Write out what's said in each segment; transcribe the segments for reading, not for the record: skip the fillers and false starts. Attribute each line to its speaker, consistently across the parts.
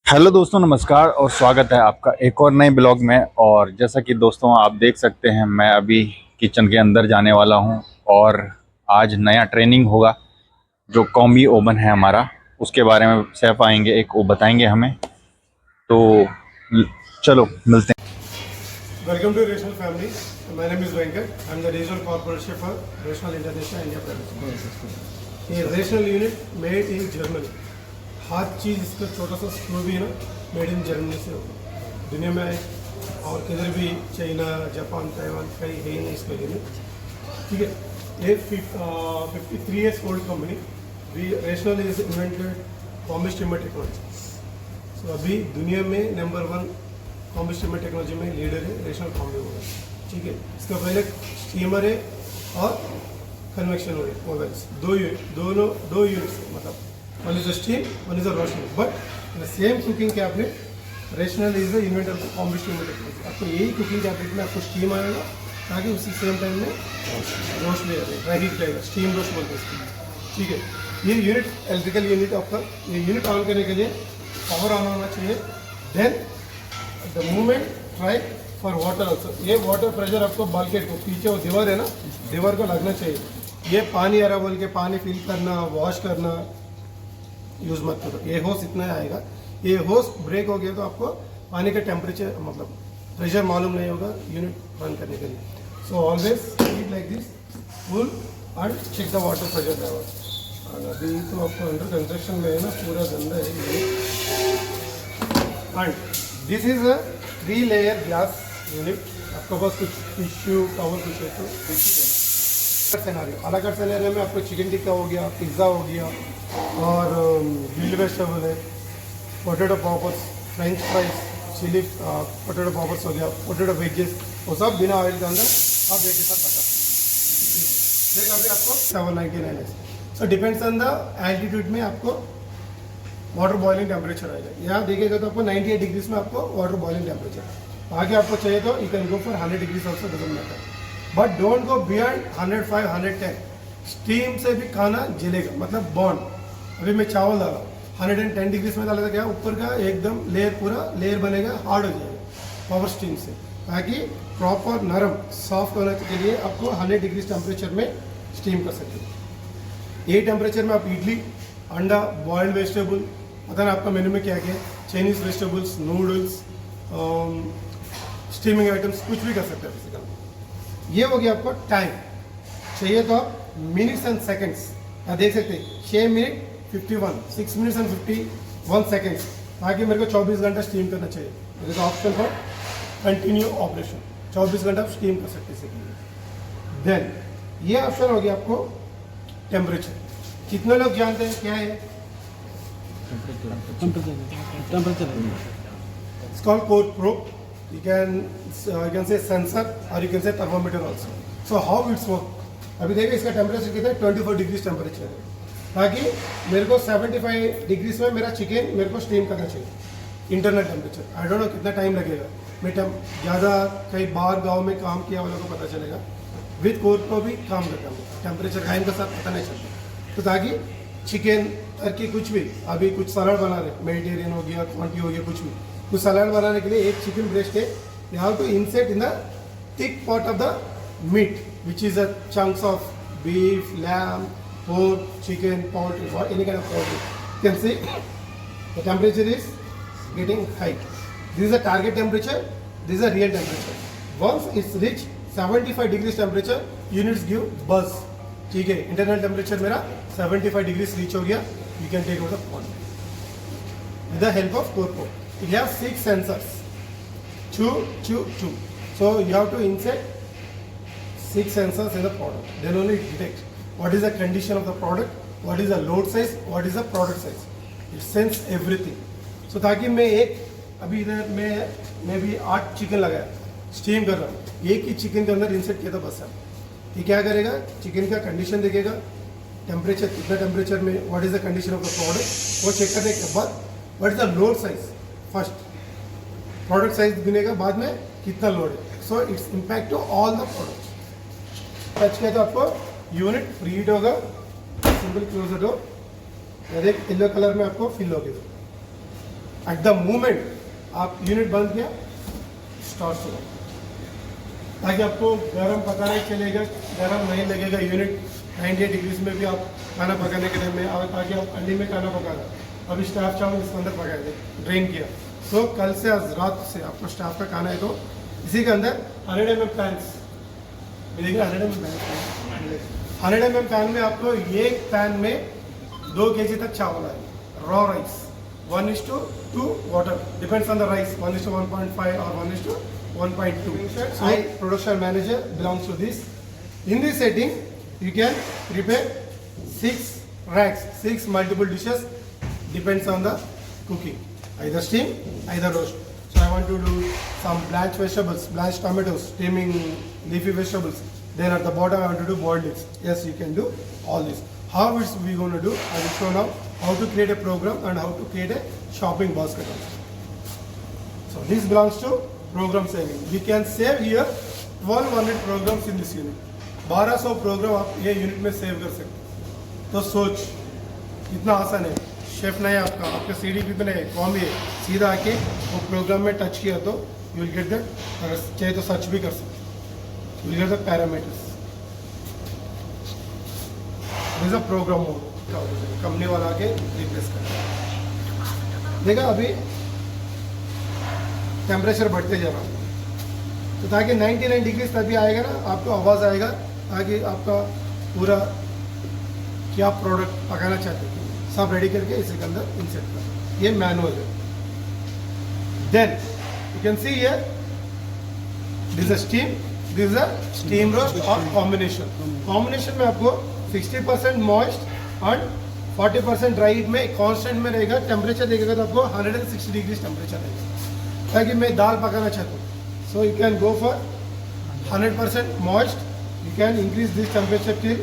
Speaker 1: Hello दोस्तों, नमस्कार और स्वागत है आपका एक और नए ब्लॉग में। और जैसा कि दोस्तों आप देख सकते हैं, मैं अभी किचन के अंदर जाने वाला हूं और आज नया ट्रेनिंग होगा। जो कॉम्बी ओवन है हमारा, उसके बारे में शेफ आएंगे, एक वो बताएंगे हमें। तो चलो मिलते हैं।
Speaker 2: Welcome to Rational Family. My name is Venkat. I'm the regional corporate chef for Rational International India Private Limited. ये Rational unit made in Germany. हर चीज़ इसका छोटा सा स्क्रू भी है ना, मेड इन जर्मनी से होगा। दुनिया में और किधर भी चाइना, जापान, ताइवान कहीं है ही नहीं इसका यूनिट। ठीक है, ये 53 years old company. Rational is invented combi steamer technology. So अभी दुनिया में नंबर 1 कॉम्बी स्टीमर टेक्नोलॉजी में लीडर है रेशनल कॉम्बी ओवन। ठीक है, इसका पहले स्टीमर है और कन्वेक्शन ओवन्स, दो यूनिट्स है। मतलब one is a steam, one is a roasting, but the same cooking cabinet. Rational is the inventor of combi steamer technology. आपको यही कुकिंग कैबिनेट में आपको स्टीम आएगा ताकि उसी सेम टाइम में रोस्ट ले जाए, ड्राई हीट रहेगा, स्टीम रोस्ट बोलते हैं इसको। ठीक है, ये यूनिट इलेक्ट्रिकल यूनिट आपका, ये यूनिट ऑन करने के लिए पावर ऑन होना चाहिए। Then the movement try for water also. ये वाटर प्रेशर आपको बल्केट को, पीछे वो दीवार है ना, दीवार को लगना चाहिए। ये पानी आ रहा बोल के पानी फिल करना, वॉश करना यूज़ मत करो। ये होस इतना आएगा, ये होस ब्रेक हो गया तो आपको पानी का टेम्परेचर मतलब प्रेशर मालूम नहीं होगा यूनिट रन करने के लिए। So always keep like this, full and check the water pressure level. अभी तो आपको अंडर कंस्ट्रक्शन में है ना, पूरा गंदा है ये। And this is a 3 layer glass unit. आपके पास कुछ टिश्यू टॉवल कुछ है तो सिनेरियो, अलग सिनेरियो में आपको चिकन टिक्का हो गया, पिज़्ज़ा हो गया और ग्रिल्ड वेजिटेबल है, potato poppers, French fries, chilli potato poppers हो गया, पोटैटो वेजेस, वो सब बिना ऑयल के अंदर आप एक के साथ पका सकते हैं। अभी आपको 799 है। So depends on the altitude में आपको वाटर बॉइलिंग टेम्परेचर आएगा। यहाँ देखिएगा तो आपको 98 डिग्रीज में आपको वाटर बॉइलिंग टेम्परेचर। आगे आपको चाहिए तो you can go for 100 degrees also, doesn't matter, but don't go beyond 105 110। Steam से भी खाना जलेगा, मतलब बॉन्ड। अभी मैं चावल डाला 110 डिग्रीज में डाला था, क्या ऊपर का एकदम लेयर, पूरा लेयर बनेगा, हार्ड हो जाएगा पावर स्टीम से। ताकि प्रॉपर नरम सॉफ्ट होने के लिए आपको 100 डिग्रीज टेम्परेचर में स्टीम कर सकते हो। ये टेम्परेचर में आप इडली, अंडा, बॉइल्ड वेजिटेबल, पता ना आपका मेन्यू में क्या क्या है, Chinese vegetables, noodles, steaming items, कुछ भी कर सकते हैं बेसिकली। ये हो गया आपको टाइम। चाहिए तो आप मिनट्स एंड सेकंड्स आप देख सकते हैं, 6 मिनट 51, 6 मिनट्स एंड 51 सेकंड्स, ताकि मेरे को 24 घंटा स्टीम करना चाहिए। मेरे को ऑप्शन फॉर कंटिन्यू ऑपरेशन, 24 घंटा आप स्टीम कर सकते हैं। देन ये ऑप्शन हो गया आपको टेम्परेचर। कितने लोग जानते हैं क्या है?
Speaker 3: Temperature.
Speaker 2: It's called core probe. You can say sensor or you can say thermometer also. So how it's work? अभी देखिए इसका टेम्परेचर कितना है, 24 डिग्रीज टेम्परेचर है, ताकि मेरे को 75 डिग्रीज में मेरा चिकन मेरे को स्टीम करना चाहिए। Internal temperature I don't know कितना टाइम लगेगा, मैं ज़्यादा कई बार गांव में काम किया वालों को पता चलेगा। विथ कोर प्रोब भी काम करता हूँ, टेम्परेचर टाइम के साथ पता नहीं चलता। तो ताकि चिकन टर्की कुछ भी, अभी कुछ सलाद बना रहे, मेडिटेरियन हो गया, क्वांटी हो गया, कुछ भी, कुछ सलाद बनाने के लिए एक चिकन ब्रेस्ट है, you have to insert in the thick part of the meat which is a chunks of beef, lamb, pork, chicken, poultry, or any kind of poultry. You can see the temperature is getting high. This is a target temperature, this is a real temperature. Once it's reached 75 degrees temperature, units give buzz. ठीक है, internal temperature मेरा 75 degrees reach हो गया, you can take out the point with the help of core probe. It have 6 sensors, 2. So you have to insert 6 sensors in the product. Then only it detects what is the condition of the product, what is the load size, what is the product size. It sense everything. So ताकि मैं अभी इधर मैं भी 8 chicken लगाया, steam कर रहा हूँ, एक ही चिकन के अंदर इंसर्ट किया था बस। ये क्या करेगा, चिकन का कंडीशन देखेगा, टेम्परेचर कितना टेम्परेचर में, what is the condition of the product, वो चेक करने के बाद what is the load size, first product size गिनेगा, बाद में कितना लोड है। So it's impact to all the product. Touch किया तो आपको यूनिट फ्री हीट होगा, simple close the door, yellow colour में आपको फिल होगी। एट द मोमेंट आप यूनिट बंद किया स्टार्ट हुआ, ताकि आपको गर्म पकाना ही चलेगा, गर्म नहीं लगेगा। यूनिट 98 डिग्रीज में भी आप खाना पकाने के टाइम में, और ताकि आप अंडे में खाना पकाना, अभी स्टाफ चावल इसके अंदर पकाए थे, ड्रेन किया। सो कल से आज रात से आपको स्टाफ का खाना है, तो इसी के अंदर 100 mm पैंस मिलेगा। 100 mm पैन में आपको ये पैन में 2 kg तक चावल आएगा, raw rice 1:2 water, depends on the rice, 1:1.5 और 1:1.2. So production manager belongs to this. In this setting, you can prepare 6 racks, 6 multiple dishes, depends on the cooking, either steam, either roast. So I want to do some blanched vegetables, blanched tomatoes, steaming leafy vegetables. Then at the bottom I want to do boiled eggs. Yes, you can do all this. How is we going to do? I will show now how to create a program and how to create a shopping basket also. So this belongs to program saving. We can save here 1200 programs in this unit. 1200 programme आप ये unit में save कर सकते हैं। तो सोच इतना आसान है, शेफ नहीं आपका, आपके CDP पे नहीं, कॉम है, सीधा आके वो प्रोग्राम में टच किया तो यू विल गेट दैट। अगर चाहे तो सर्च भी कर सकते हैं, you will get the parameters. This a program mode, company वाला आके रिप्लेस कर देखा। अभी टेम्परेचर बढ़ते जा रहा है, तो ताकि 99 डिग्री तभी आएगा ना, आपको आवाज़ आएगा, ताकि आपका पूरा क्या प्रोडक्ट पकाना चाहते हैं सब रेडी करके इसी के अंदर इंसर्ट कर। ये मैनुअल है। Then you can see here this a steam, this a steam roast और कॉम्बिनेशन में आपको 60% मॉइस्ट एंड 40% ड्राई हीट में कांस्टेंट में रहेगा। टेम्परेचर देखेगा तो आपको 160 डिग्री टेम्परेचर रहेगा, ताकि मैं दाल पकाना चाहता हूँ। So you can go for 100% moist. You can increase this temperature till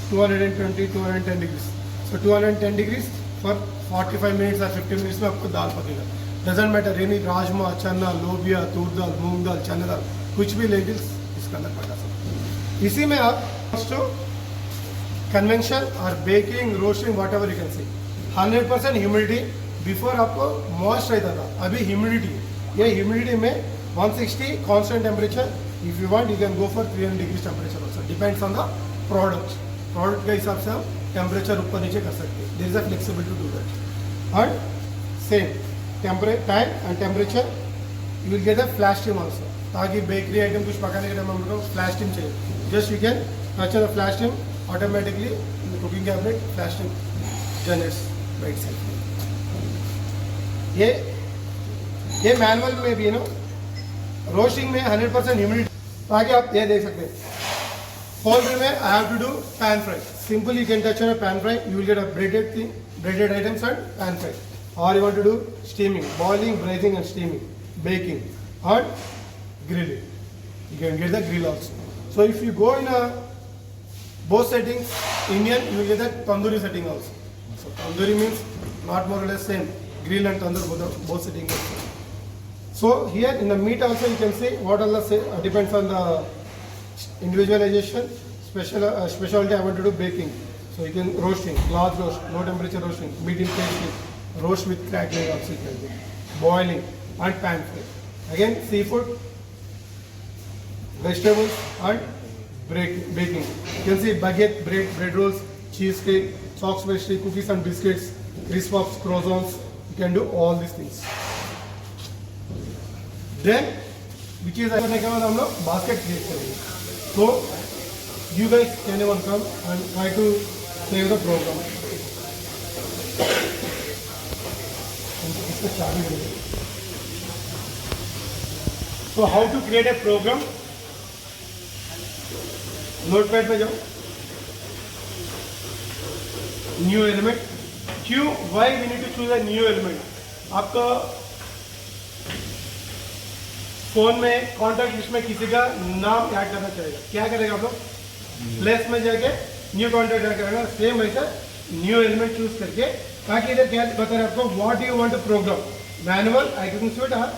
Speaker 2: 220, 210 degrees. So 210 degrees for 45 minutes or 50 minutes में आपको दाल पकेगा। Doesn't matter any राजमा, चना, लोबिया, तूर दाल, मूंग दाल, चने दाल, कुछ भी लेंटिल्स इसके अंदर पका सकते हैं। इसी में आप कन्वेंशन और baking, roasting, what ever you can C, 100% humidity. Before आपको मॉइस्ट रहता था, अभी ह्यूमिडिटी, ये ह्यूमिडिटी में 160 constant temperature. If you want, you can go for 300 degrees temperature also. Depends on the product. Product के हिसाब से हम टेम्परेचर ऊपर नीचे कर सकते हैं. There is a flexibility to do that. And same time and temperature, you will get a flash steam also. ताकि बेकरी आइटम कुछ पकाने के टाइम हम लोग फ्लैश स्टीम चाहिए. Just you can touch on the flash steam, automatically in the cooking cabinet flash steam generates by itself. ये manual में भी है ना, रोस्टिंग में 100% ह्यूमिडिटी, ताकि आप ये देख सकते हैं। पोल्ट्री में I have to do pan fry, simple you can touch on a pan fry, you will get a breaded thing, breaded items and pan fry, और you want to do steaming, boiling, braising and steaming, baking and grilling, you can get the grill also. So if you go in a both settings, Indian, you will get the tandoori setting also. So tandoori means not more or less same, grill and tandoor both settings also. So here in the meat also you can see what all the depends on the individualization. Specialty I want to do baking. So you can roasting, large roast, low temperature roasting, medium tasting, roast with crackling also you can do, boiling and pan fry. Again seafood, vegetables and baking. You can see baguette, bread rolls, cheesecake, socks pastry, cookies and biscuits, crisp puffs, croissants. You can do all these things. Then which is करने के बाद हम लोग basket create करेंगे. So you guys can even come and try to save the program. इसका चाबी दे. So how to create a program? Notepad पे जाओ, न्यू एलिमेंट. क्यों, why we need to choose a new element? आपका phone में contact list में किसी का नाम ऐड करना चाहिए, क्या करेगा आप लोग? प्लेस में जाके न्यू कॉन्टैक्ट ऐड करेगा. सेम ऐसा न्यू एलिमेंट चूज करके, ताकि इधर क्या बता रहे हैं आपको, what you want to program, manual, icon suite और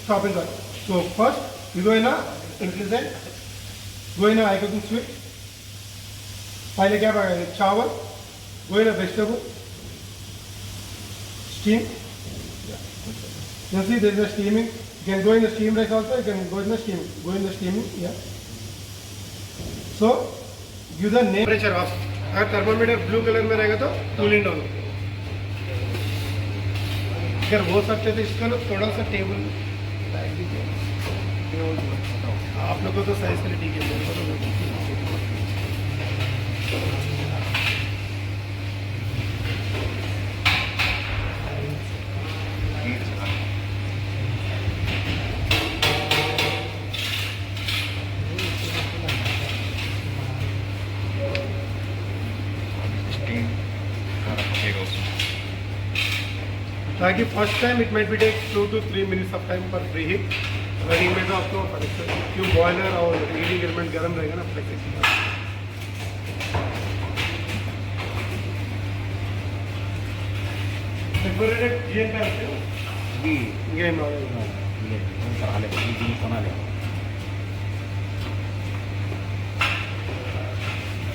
Speaker 2: shopping cart. So first you go in included, go in icon suite. पहले क्या पकाएंगे? चावल. Go in vegetable, steam, You see, there is a steaming. You can go in the steam rice also. You can go in the steaming. Go in the steaming. Yeah. So, give the name temperature off. अगर thermometer blue colour में रहेगा तो cooling down. अगर वो सकते तो इसका ना थोड़ा सा टेबल आप लोगों को तो साइज के लिए ठीक है, मेरे को तो ताकि first time it might be take 2 to 3 minutes of time पर प्री हीट। रनिंग में तो आपको क्यों बॉयलर और हीटिंग एलिमेंट गर्म रहेगा ना फ्लेक्सिबल। डेकोरेटेड जीएन का है ये मॉडल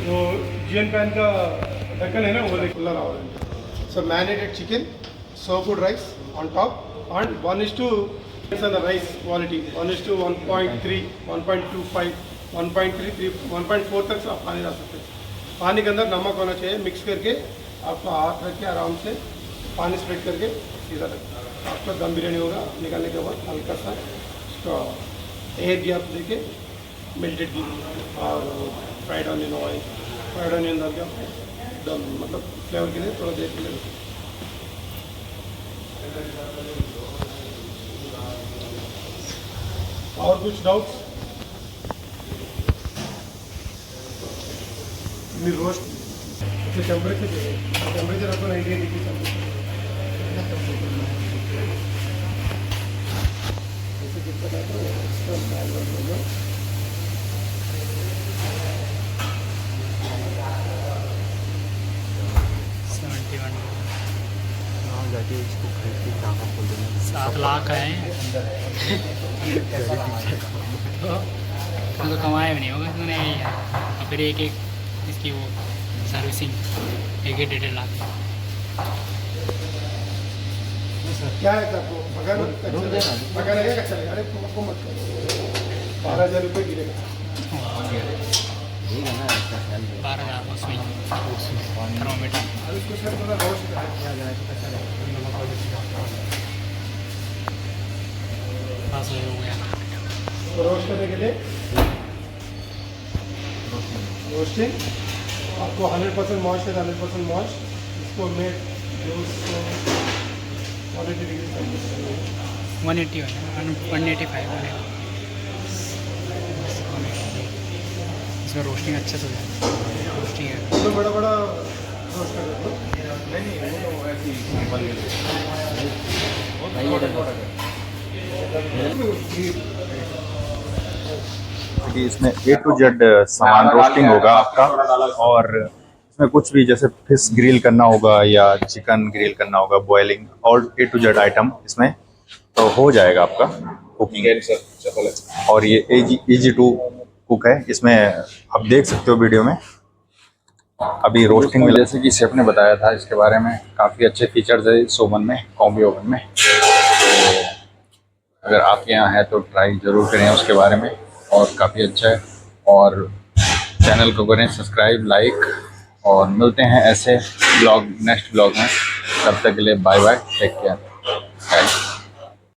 Speaker 2: वो जीएन पैन का ढक्कन है ना वो खुला रहा है। So marinated chicken, soaked rice on top, and 1:2 on the rice quality, 1:1.3, 1.25, 1.33, 1.4 तक आप पानी डाल सकते हैं। पानी के अंदर नमक होना चाहिए, मिक्स करके आपका हाथ रख के आराम से पानी स्प्रेड करके सीधा आपका दम बिरयानी होगा। निकालने के बाद हल्का सा उसका एयर गैप देके मेल्टेड घी और fried onion oil, fried onion डाल के दम मतलब फ्लेवर के लिए थोड़ा देर के लिए। और कुछ डाउट्स? रोस्ट टेम्परेचर आपको 98 डिग्री
Speaker 3: इसको खरीद के टाका खोल देना।
Speaker 4: 7 लाख है तो कमाया भी नहीं होगा इन्होंने यार। और फिर एक इसकी वो सर्विसिंग 1.5 लाख।
Speaker 2: क्या है आपको पकाना है कच्चा लगेगा? अरे आपको मत करो, 12,000 रुपये गिरेगा।
Speaker 4: 12,000 उसमें थर्मामीटर।
Speaker 2: उसको सर थोड़ा रोस्ट किया जाए
Speaker 4: बस हो गया।
Speaker 2: तो रोस्ट करने के लिए रोस्टिंग आपको 100% मॉइस्ट है, 100% मॉइस्ट। इसको मेड 180 डिग्री
Speaker 4: 180 है, 185 है। इसमें रोस्टिंग अच्छे से हो जाए। रोस्टिंग है
Speaker 2: तो बड़ा बड़ा रोस्ट कर दो। नहीं वो ऐसी
Speaker 1: कि इसमें A to Z सामान रोस्टिंग होगा आपका, और इसमें कुछ भी जैसे फिश ग्रिल करना होगा या चिकन ग्रिल करना होगा, बॉयलिंग, और A to Z आइटम इसमें तो हो जाएगा आपका कुकिंग। और ये easy to कुक है। इसमें आप देख सकते हो वीडियो में अभी रोस्टिंग में, जैसे कि शेफ ने बताया था इसके बारे में, काफ़ी अच्छे फीचर्स है इस ओवन में, कॉम्बी ओवन में। तो अगर आपके यहाँ है तो ट्राई ज़रूर करें उसके बारे में, और काफ़ी अच्छा है। और चैनल को करें सब्सक्राइब, लाइक, और मिलते हैं ऐसे ब्लॉग नेक्स्ट ब्लॉग में। तब तक के लिए बाय बाय, टेक केयर।